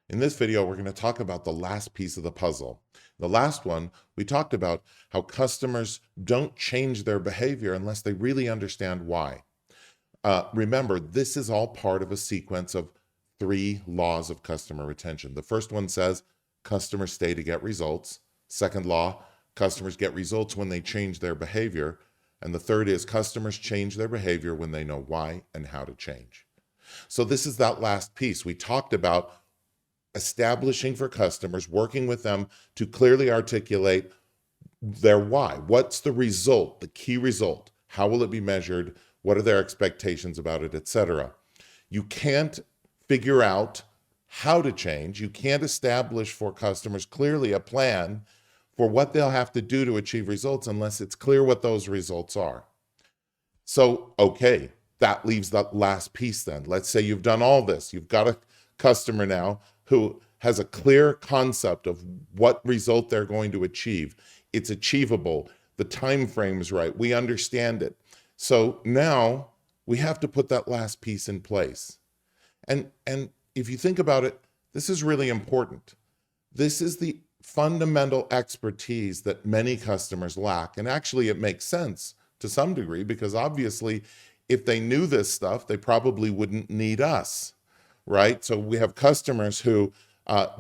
In this video, we're going to talk about the last piece of the puzzle. The last one, we talked about how customers don't change their behavior unless they really understand why. Remember, this is all part of a sequence of 3 laws of customer retention. The first one says customers stay to get results. Second law, customers get results when they change their behavior. And the third is customers change their behavior when they know why and how to change. So this is that last piece. We talked about establishing for customers, working with them to clearly articulate their why. What's the result, the key result? How will it be measured? What are their expectations about it, etc. You can't figure out how to change. You can't establish for customers clearly a plan for what they'll have to do to achieve results unless it's clear what those results are. So, okay, that leaves that last piece then. Let's say you've done all this. You've got a customer now who has a clear concept of what result they're going to achieve. It's achievable. The time frame is right. We understand it. So now we have to put that last piece in place. And if you think about it, this is really important. This is the fundamental expertise that many customers lack. And actually, it makes sense to some degree because obviously, if they knew this stuff, they probably wouldn't need us, right? So we have customers who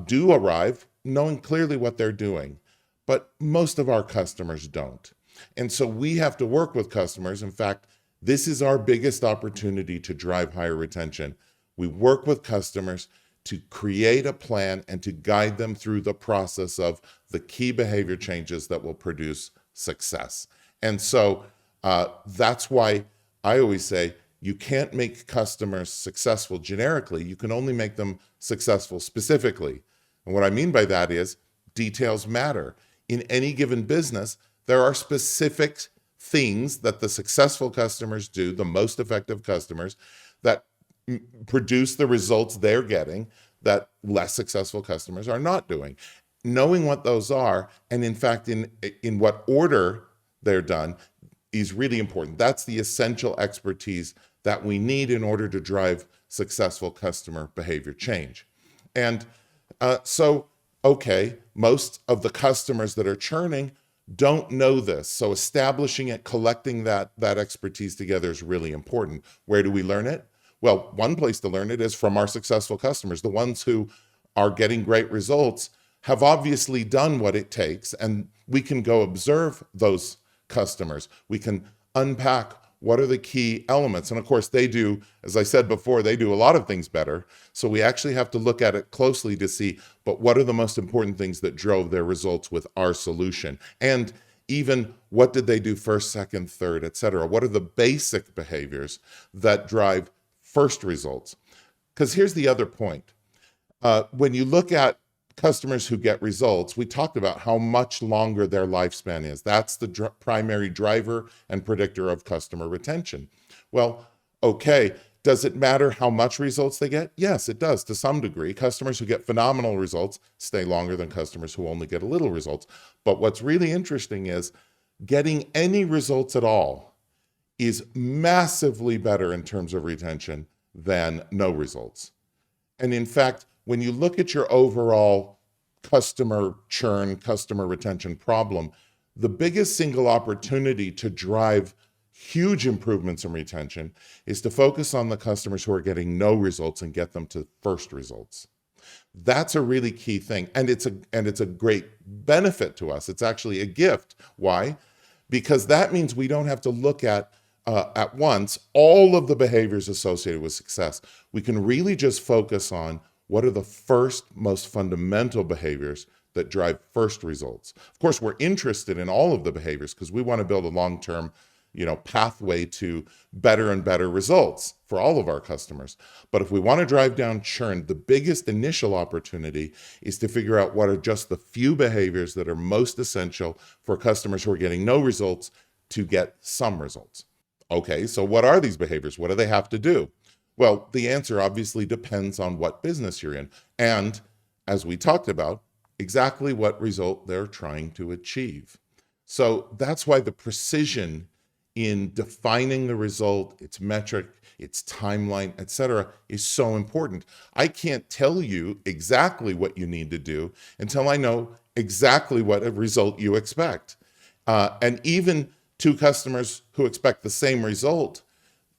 do arrive knowing clearly what they're doing, but most of our customers don't. And so we have to work with customers. In fact, this is our biggest opportunity to drive higher retention. We work with customers to create a plan and to guide them through the process of the key behavior changes that will produce success. And so that's why I always say you can't make customers successful generically. You can only make them successful specifically. And what I mean by that is details matter. In any given business, there are specific things that the successful customers do, the most effective customers, that produce the results they're getting that less successful customers are not doing. Knowing what those are, and in fact, in what order they're done, is really important. That's the essential expertise that we need in order to drive successful customer behavior change. And okay, most of the customers that are churning don't know this. So establishing it, collecting that expertise together is really important. Where do we learn it? Well, one place to learn it is from our successful customers. The ones who are getting great results have obviously done what it takes, and we can go observe those customers. We can unpack what are the key elements. And of course, they do, as I said before, they do a lot of things better. So we actually have to look at it closely to see, but what are the most important things that drove their results with our solution? And even what did they do first, second, third, et cetera? What are the basic behaviors that drive first results? Because here's the other point. When you look at customers who get results, we talked about how much longer their lifespan is. That's the primary driver and predictor of customer retention. Well, okay, does it matter how much results they get? Yes, it does to some degree. Customers who get phenomenal results stay longer than customers who only get a little results. But what's really interesting is getting any results at all is massively better in terms of retention than no results. And in fact, when you look at your overall customer churn, customer retention problem, the biggest single opportunity to drive huge improvements in retention is to focus on the customers who are getting no results and get them to first results. That's a really key thing. And it's a great benefit to us. It's actually a gift. Why? Because that means we don't have to look at once all of the behaviors associated with success. We can really just focus on what are the first most fundamental behaviors that drive first results. Of course, we're interested in all of the behaviors because we want to build a long-term, pathway to better and better results for all of our customers. But if we want to drive down churn, the biggest initial opportunity is to figure out what are just the few behaviors that are most essential for customers who are getting no results to get some results. Okay, so what are these behaviors? What do they have to do? Well, the answer obviously depends on what business you're in. And as we talked about, exactly what result they're trying to achieve. So that's why the precision in defining the result, its metric, its timeline, etc., is so important. I can't tell you exactly what you need to do until I know exactly what a result you expect. And even two customers who expect the same result,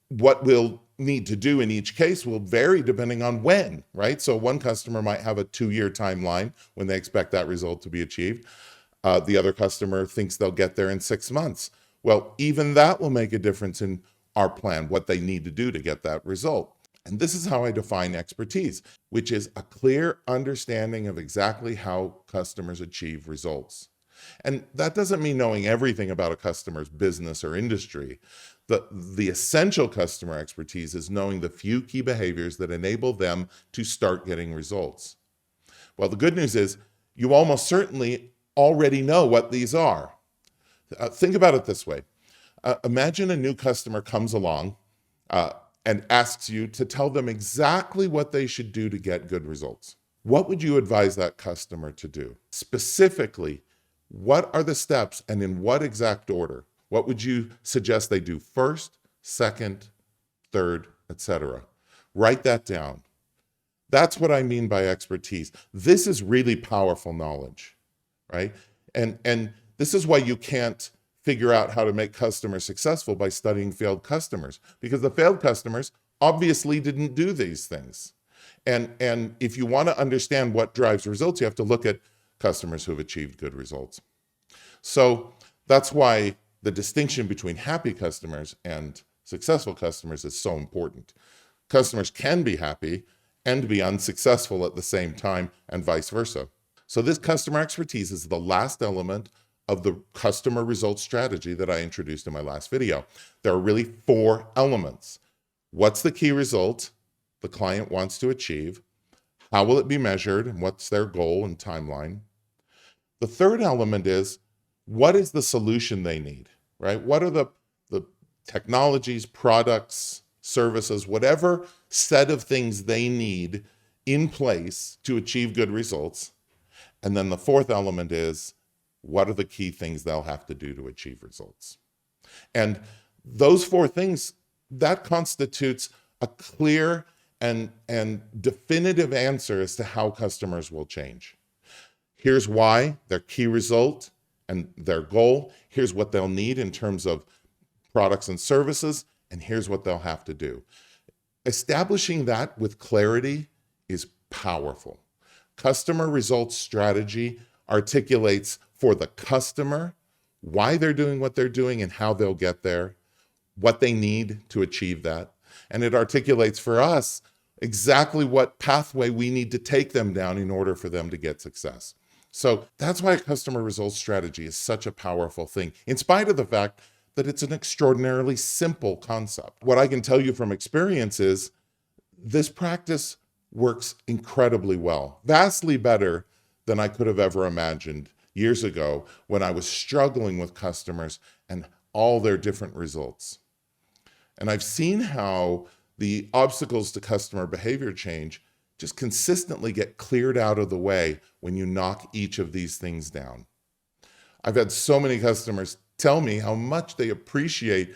what we'll need to do in each case will vary depending on when, right? So one customer might have a 2-year timeline when they expect that result to be achieved. The other customer thinks they'll get there in 6 months. Well, even that will make a difference in our plan, what they need to do to get that result. And this is how I define expertise, which is a clear understanding of exactly how customers achieve results. And that doesn't mean knowing everything about a customer's business or industry. The essential customer expertise is knowing the few key behaviors that enable them to start getting results. Well, the good news is you almost certainly already know what these are. Think about it this way. Imagine a new customer comes along and asks you to tell them exactly what they should do to get good results. What would you advise that customer to do? Specifically, what are the steps and in what exact order? What would you suggest they do first, second, third, etc.? Write that down. That's what I mean by expertise. This is really powerful knowledge, right? And this is why you can't figure out how to make customers successful by studying failed customers, because the failed customers obviously didn't do these things. And if you want to understand what drives results, you have to look at customers who have achieved good results. So that's why the distinction between happy customers and successful customers is so important. Customers can be happy and be unsuccessful at the same time, and vice versa. So this customer expertise is the last element of the customer results strategy that I introduced in my last video. There are really 4 elements. What's the key result the client wants to achieve? How will it be measured? And what's their goal and timeline? The third element is, what is the solution they need, right? What are the technologies, products, services, whatever set of things they need in place to achieve good results? And then the fourth element is, what are the key things they'll have to do to achieve results? And those 4 things, that constitutes a clear and definitive answer as to how customers will change. Here's why: their key result and their goal. Here's what they'll need in terms of products and services, and here's what they'll have to do. Establishing that with clarity is powerful. Customer results strategy articulates for the customer why they're doing what they're doing and how they'll get there, what they need to achieve that. And it articulates for us exactly what pathway we need to take them down in order for them to get success. So that's why a customer results strategy is such a powerful thing, in spite of the fact that it's an extraordinarily simple concept. What I can tell you from experience is this practice works incredibly well, vastly better than I could have ever imagined years ago when I was struggling with customers and all their different results. And I've seen how the obstacles to customer behavior change just consistently get cleared out of the way when you knock each of these things down. I've had so many customers tell me how much they appreciate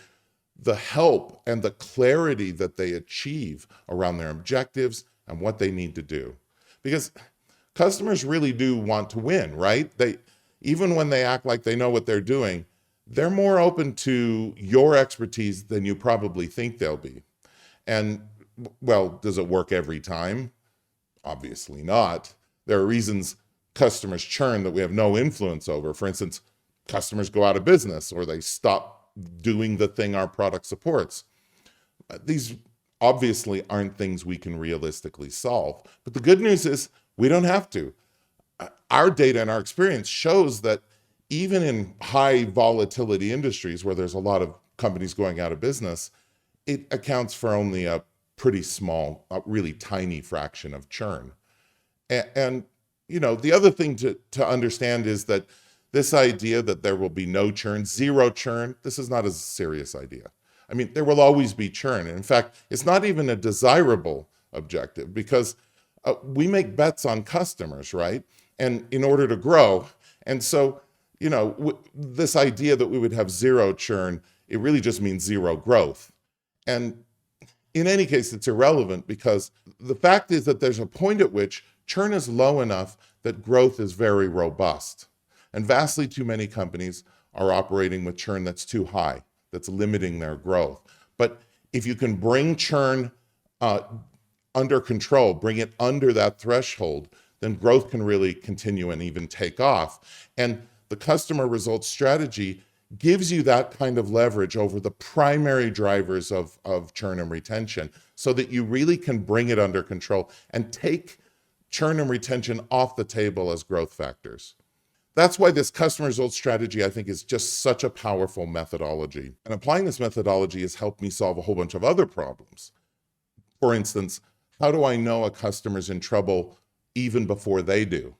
the help and the clarity that they achieve around their objectives and what they need to do. Because customers really do want to win, right? Even when they act like they know what they're doing, they're more open to your expertise than you probably think they'll be. And, well, does it work every time? Obviously not. There are reasons customers churn that we have no influence over. For instance, customers go out of business or they stop doing the thing our product supports. These obviously aren't things we can realistically solve. But the good news is we don't have to. Our data and our experience shows that even in high volatility industries where there's a lot of companies going out of business, it accounts for only a pretty small, really tiny fraction of churn. And you know, the other thing to understand is that this idea that there will be no churn, zero churn, this is not a serious idea. I mean, there will always be churn. And in fact, it's not even a desirable objective because we make bets on customers, right? And in order to grow. And so, you know, this idea that we would have zero churn it really just means zero growth. And in any case, it's irrelevant because the fact is that there's a point at which churn is low enough that growth is very robust. And vastly too many companies are operating with churn that's too high, that's limiting their growth. But if you can bring churn under control, bring it under that threshold, then growth can really continue and even take off. And the customer results strategy gives you that kind of leverage over the primary drivers of churn and retention so that you really can bring it under control and take churn and retention off the table as growth factors. That's why this customer results strategy, I think, is just such a powerful methodology. And applying this methodology has helped me solve a whole bunch of other problems. For instance, how do I know a customer's in trouble even before they do?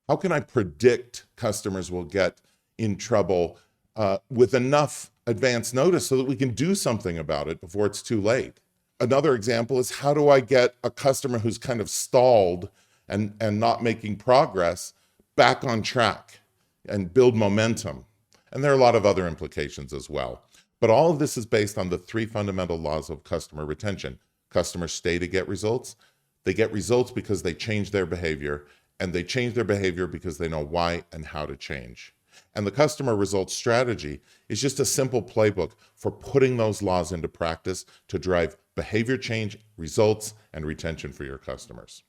How can I predict customers will get in trouble with enough advance notice so that we can do something about it before it's too late? Another example is, how do I get a customer who's kind of stalled and not making progress back on track and build momentum? And there are a lot of other implications as well. But all of this is based on the three fundamental laws of customer retention. Customers stay to get results. They get results because they change their behavior, and they change their behavior because they know why and how to change. And the customer results strategy is just a simple playbook for putting those laws into practice to drive behavior change, results, and retention for your customers.